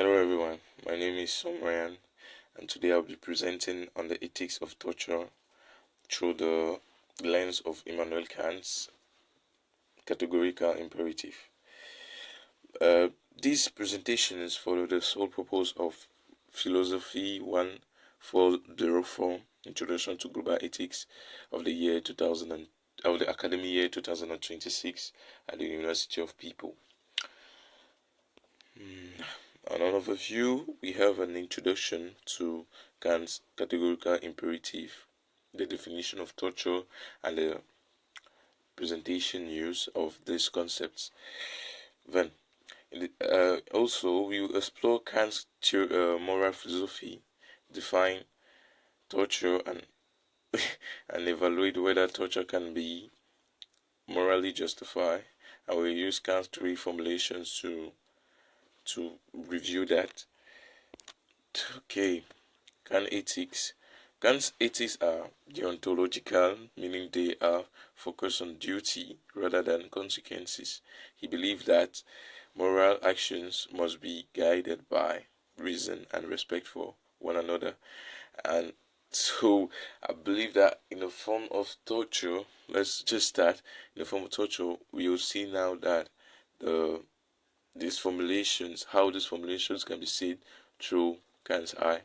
Hello everyone, my name is Somrayan and today I'll be presenting on the ethics of torture through the lens of Immanuel Kant's categorical imperative. These presentations follow the sole purpose of Philosophy 1404 Introduction to Global Ethics of the year 2000 of the academic year 2026 at the University of People. On an overview, we have an introduction to Kant's categorical imperative, the definition of torture, and the presentation use of these concepts. Then, also, we will explore Kant's moral philosophy, define torture, and and evaluate whether torture can be morally justified. And we'll use Kant's three formulations to review that. Okay, Kant's ethics are deontological, meaning they are focused on duty rather than consequences. He believed that moral actions must be guided by reason and respect for one another. And so I believe that in the form of torture, let's just start. In the form of torture, we will see now that the how these formulations can be seen through Kant's eye.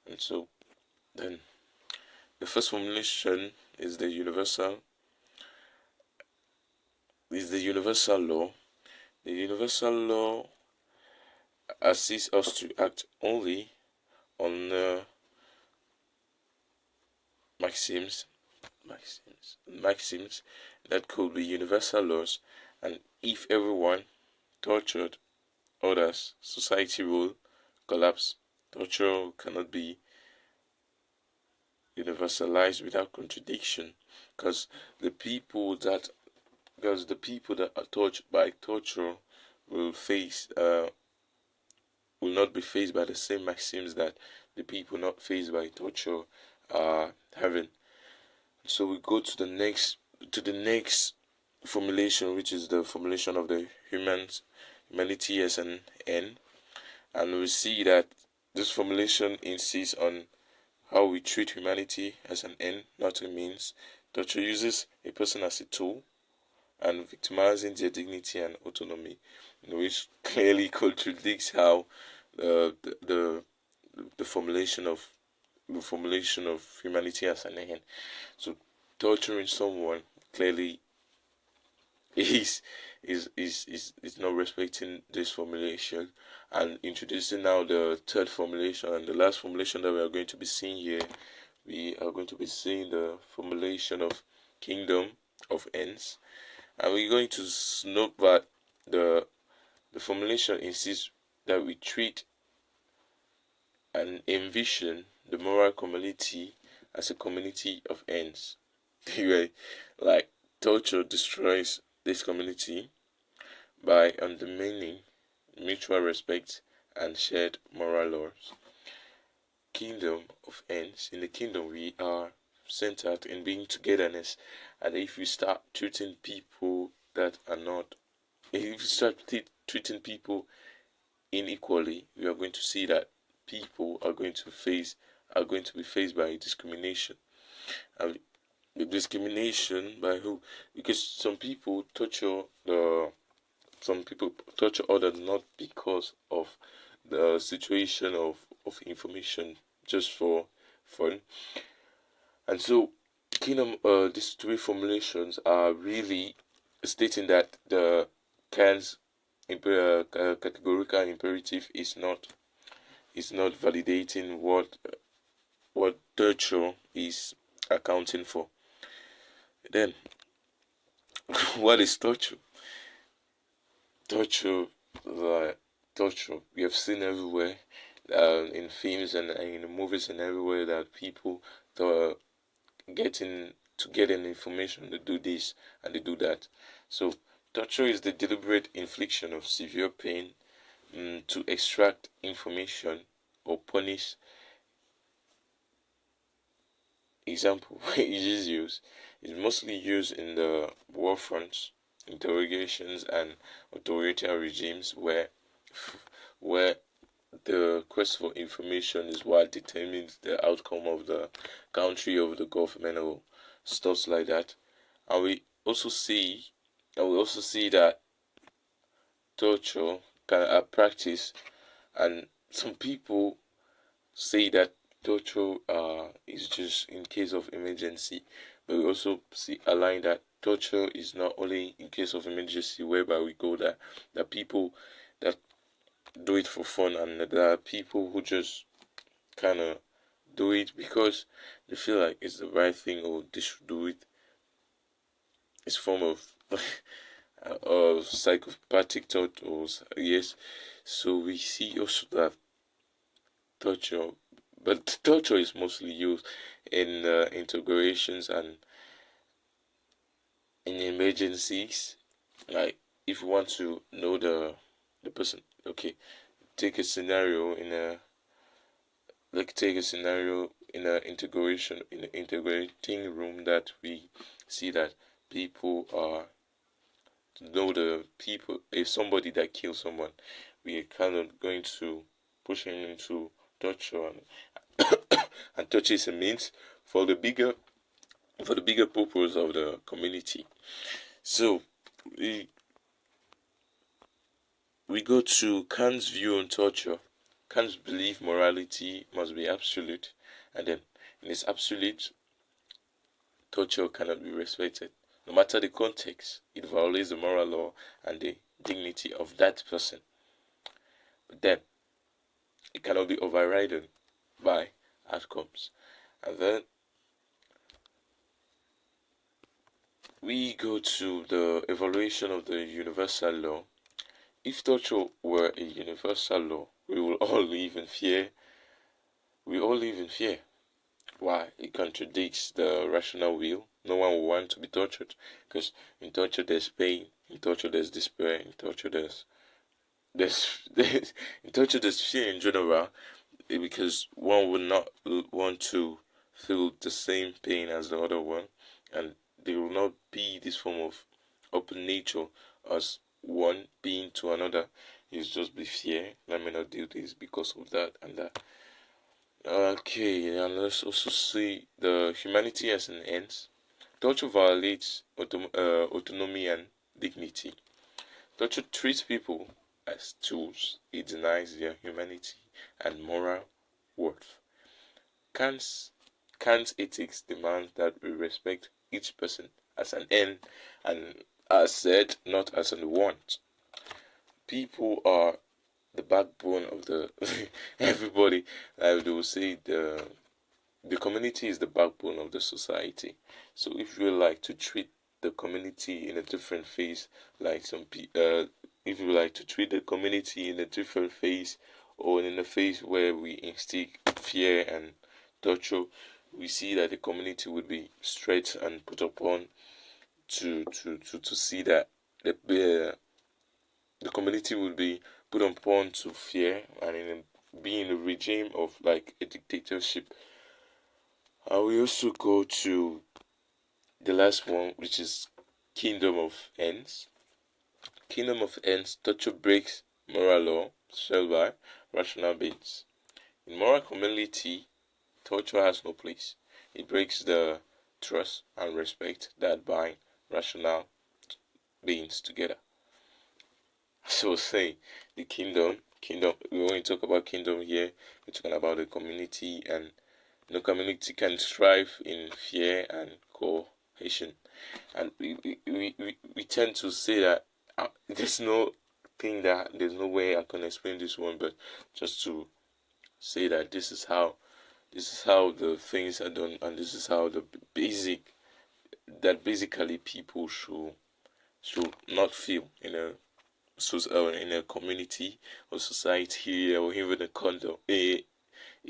And so then the first formulation is the universal law. The universal law assists us to act only on maxims that could be universal laws, and if everyone tortured others, society will collapse. Torture cannot be universalized without contradiction, because the people that are touched by torture will not be faced by the same maxims that the people not faced by torture are having. So we go to the next formulation, which is the formulation of the humanity as an end, and we see that this formulation insists on how we treat humanity as an end, not a means. Torture uses a person as a tool and victimizing their dignity and autonomy, which clearly contradicts how the formulation of humanity as an end. So torturing someone clearly is not respecting this formulation, and introducing now the third formulation and the last formulation that we are going to be seeing here. We are going to be seeing the formulation of kingdom of ends, and we're going to note that the formulation insists that we treat and envision the moral community as a community of ends. Like torture destroys this community by undermining mutual respect and shared moral laws. Kingdom of ends. In the kingdom, we are centered in being togetherness, and if we start treating people unequally, we are going to see that people are going to be faced by discrimination. And discrimination by who? Because some people torture others not because of the situation of information, just for fun. And so these three formulations are really stating that the Kant's categorical imperative is not validating what torture is accounting for. Then, what is torture? Torture we have seen everywhere, in films and in movies and everywhere, that people get information, they do this and they do that. So torture is the deliberate infliction of severe pain to extract information or punish. Example it is mostly used in the war fronts, interrogations, and authoritarian regimes where quest for information is what determines the outcome of the country, of the government, or stuff like that. And also see, we also see that torture can practice, and some people say that torture is just in case of emergency, but we also see a line that torture is not only in case of emergency, whereby we go that people that do it for fun, and there are people who just kind of do it because they feel like it's the right thing or they should do it. It's form of psychopathic thought, or yes. So we see also that torture, but torture is mostly used in integrations and in emergencies. Like if you want to know the person, okay, take a scenario in a take a scenario in a integration in an integrating room that we see that people are to know the people. If somebody that kills someone, we are kind of going to push him into torture, and torture is a means for the bigger purpose of the community. So we we go to Kant's view on torture. Kant's belief morality must be absolute, and then in this absolute, torture cannot be respected. No matter the context, it violates the moral law and the dignity of that person. But then it cannot be overridden by outcomes. And then we go to the evaluation of the universal law. If torture were a universal law, we will all live in fear. We all live in fear. Why? It contradicts the rational will. No one will want to be tortured, because in torture there's pain, in torture there's despair, in torture there's in torture there's fear in general, because one would not want to feel the same pain as the other one, and there will not be this form of open nature as one being to another. It's just be fear. Let me not do this because of that and that. Okay, and let's also see the humanity as an end. Torture violates autonomy and dignity. Torture treats people as tools. It denies their humanity and moral worth. Kant's, Kant's ethics demands that we respect each person as an end and as said, not as a want. People are the backbone of the everybody. Like they will say, the community is the backbone of the society. So if you like to treat the community in a different phase, like if you like to treat the community in a different phase, or in a phase where we instill fear and torture, we see that the community would be stretched and put upon to see that the community will be put upon to fear and be in a regime of like a dictatorship. We also go to the last one, which is Kingdom of Ends. Kingdom of Ends, torture breaks moral law set by rational beings. In moral community, torture has no place. It breaks the trust and respect that bind rational beings together. So say the kingdom. We're going to talk about kingdom here. We're talking about the community, and the community can thrive in fear and cohesion. And we tend to say that there's no way I can explain this one, but just to say that this is how the things are done, and this is how the basically people should not feel in a community or society or even a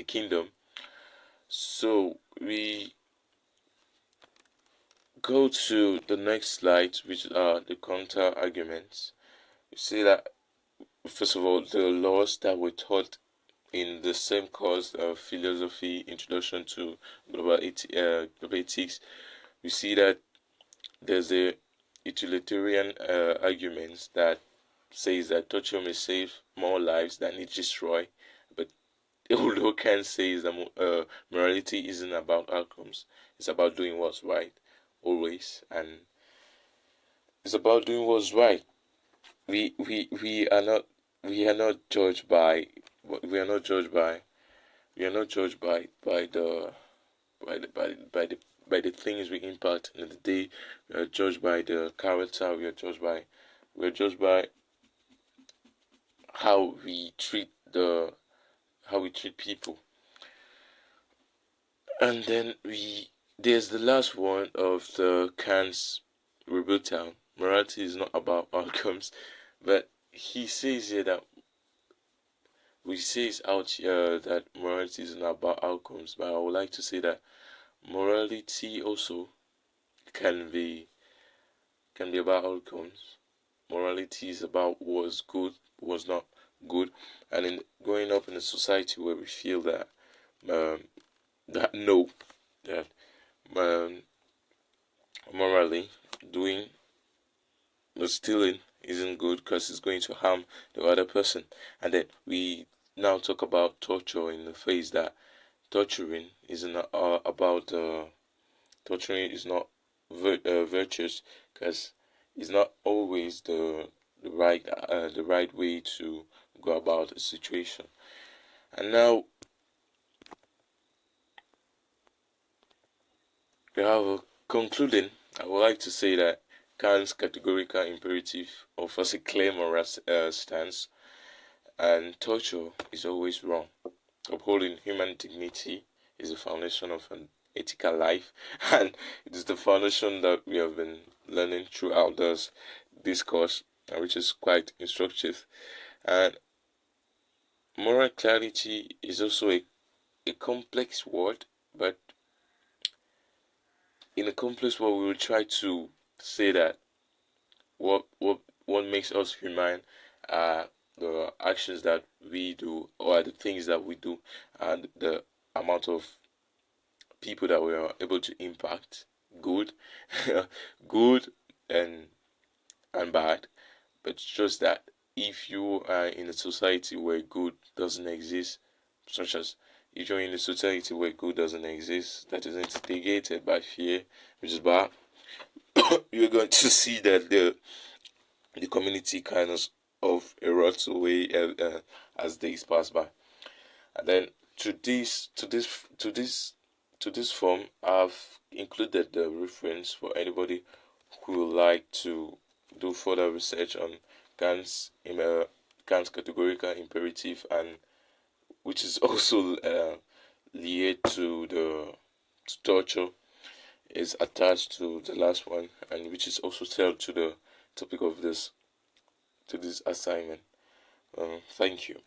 kingdom. So we go to the next slide, which are the counter arguments. You see that first of all, the laws that were taught in the same course of philosophy, introduction to global ethics, we see that there's a utilitarian argument that says that torture may save more lives than it destroy, but although Kant says that morality isn't about outcomes, it's about doing what's right always, and it's about doing what's right. We are not judged by we are not judged by we are not judged by the things we impact in the day. We are judged by the character. We are judged by how we treat people. And then there's the last one of the Kant's rebuttal. Morality is not about outcomes, but he says here that we says out here that morality is not about outcomes. But I would like to say that morality also can be about outcomes. Morality is about what's good, what's not good, and in growing up in a society where we feel that um, that no, that um, morally doing or stealing isn't good because it's going to harm the other person, and then we now talk about torture in the face that torturing is not about torturing is not virtuous because it's not always the right way to go about a situation. And now we have a concluding. I would like to say that Kant's categorical imperative offers a clear moral stance, and torture is always wrong. Upholding human dignity is the foundation of an ethical life, and it is the foundation that we have been learning throughout this discourse, which is quite instructive. And moral clarity is also a complex word, but in a complex word, we will try to say that what makes us human are the actions that we do or the things that we do and the amount of people that we are able to impact, good good and bad. But it's just that if you are in a society where good doesn't exist, such as if you're in a society where good doesn't exist, that is instigated by fear, which is bad, you're going to see that the community kind of erodes away as days pass by. And then to this form, I've included the reference for anybody who would like to do further research on Kant's Kant's categorical imperative, and which is also linked to the to torture, is attached to the last one, and which is also tied to the topic of this assignment. Thank you.